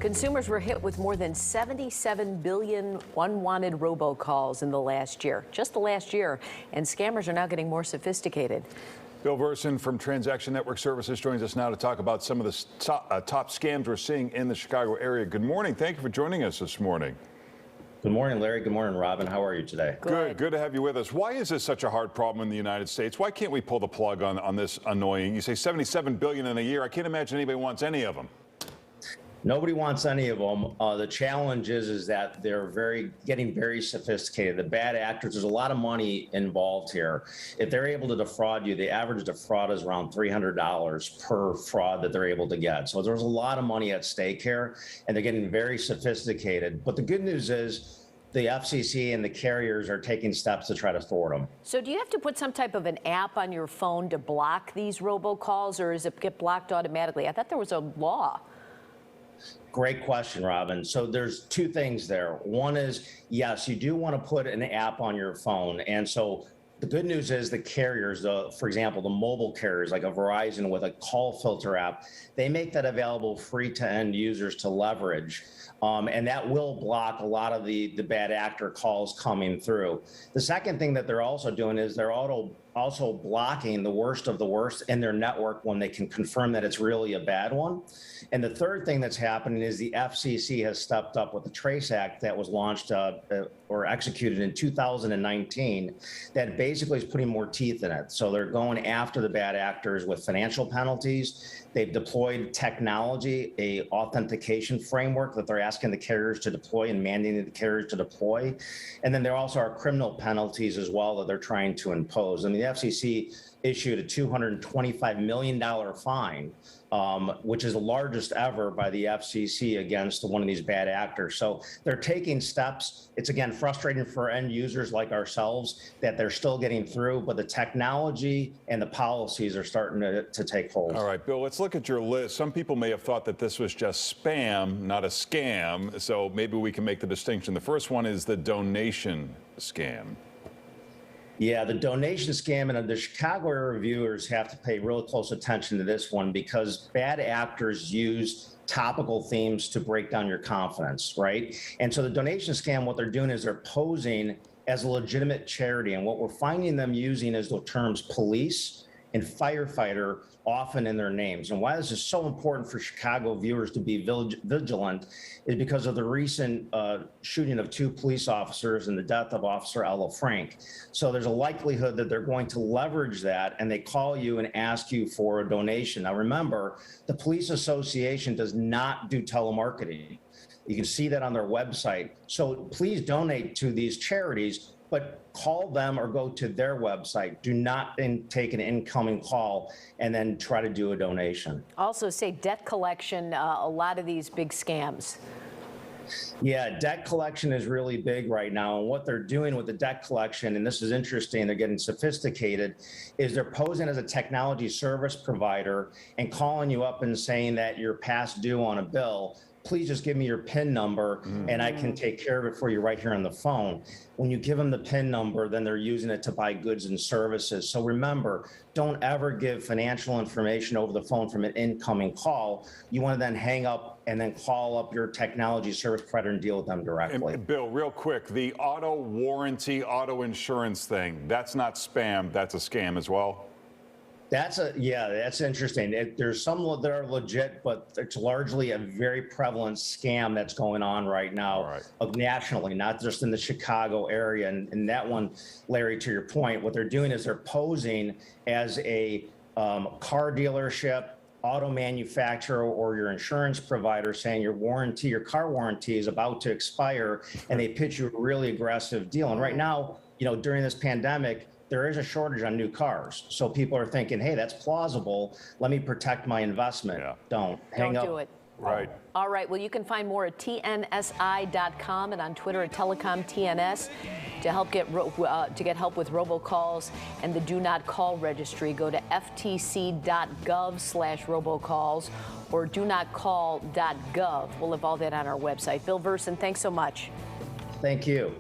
Consumers were hit with more than 77 billion unwanted robocalls in the last year, just the last year, and scammers are now getting more sophisticated. Bill Verson from Transaction Network Services joins us now to talk about some of the top scams we're seeing in the Chicago area. Good morning. Thank you for joining us this morning. Good morning, Larry. Good morning, Robin. How are you today? Good to have you with us. Why is this such a hard problem in the United States? Why can't we pull the plug on this annoying? You say 77 billion in a year. I can't imagine anybody wants any of them. Nobody wants any of them. The challenge is that they're getting very sophisticated. The bad actors, there's a lot of money involved here. If they're able to defraud you, the average defraud is around $300 per fraud that they're able to get. So there's a lot of money at stake here, and they're getting very sophisticated. But the good news is the FCC and the carriers are taking steps to try to thwart them. So do you have to put some type of an app on your phone to block these robocalls, or does it get blocked automatically? I thought there was a law. Great question, Robin. So there's two things there. One is, yes, you do want to put an app on your phone. And so the good news is the carriers, for example, the mobile carriers like a Verizon with a call filter app, they make that available free to end users to leverage. And that will block a lot of the bad actor calls coming through. The second thing that they're also doing is they're also blocking the worst of the worst in their network when they can confirm that it's really a bad one. And the third thing that's happening is the FCC has stepped up with the Trace Act that was launched or executed in 2019 that basically is putting more teeth in it. So they're going after the bad actors with financial penalties. They've deployed technology, a authentication framework that they're asking the carriers to deploy and mandating the carriers to deploy. And then there also are criminal penalties as well that they're trying to impose. I mean, the FCC issued a $225 million fine, which is the largest ever by the FCC against one of these bad actors. So they're taking steps. It's, again, frustrating for end users like ourselves that they're still getting through, but the technology and the policies are starting to take hold. All right, Bill, let's look at your list. Some people may have thought that this was just spam, not a scam, so maybe we can make the distinction. The first one is the donation scam. Yeah, the donation scam, and the Chicago area reviewers have to pay real close attention to this one because bad actors use topical themes to break down your confidence, right? And so the donation scam, what they're doing is they're posing as a legitimate charity. And what we're finding them using is the terms police and firefighter often in their names. And why this is so important for Chicago viewers to be vigilant is because of the recent shooting of 2 police officers and the death of Officer Ella Frank. So there's a likelihood that they're going to leverage that, and they call you and ask you for a donation. Now remember, the Police Association does not do telemarketing. You can see that on their website. So please donate to these charities, but call them or go to their website. Do not take an incoming call and then try to do a donation. Also, say debt collection, a lot of these big scams. Yeah, debt collection is really big right now. And what they're doing with the debt collection, and this is interesting, they're getting sophisticated, is they're posing as a technology service provider and calling you up and saying that you're past due on a bill. Please just give me your PIN number and I can take care of it for you right here on the phone. When you give them the PIN number, then they're using it to buy goods and services. So remember, don't ever give financial information over the phone from an incoming call. You want to then hang up and then call up your technology service provider and deal with them directly. And Bill, real quick, the auto warranty, auto insurance thing, that's not spam, that's a scam as well? That's interesting. There's some that are legit, but it's largely a very prevalent scam that's going on right now nationally, not just in the Chicago area. And that one, Larry, to your point, what they're doing is they're posing as a car dealership, auto manufacturer, or your insurance provider saying your car warranty is about to expire, and they pitch you a really aggressive deal. And right now, during this pandemic, there is a shortage on new cars. So people are thinking, hey, that's plausible. Let me protect my investment. Yeah. Don't hang up. Do it. Right. All right. Well, you can find more at tnsi.com and on Twitter at TelecomTNS to get help with robocalls and the Do Not Call registry. Go to ftc.gov/robocalls or donotcall.gov. We'll have all that on our website. Bill Verson, thanks so much. Thank you.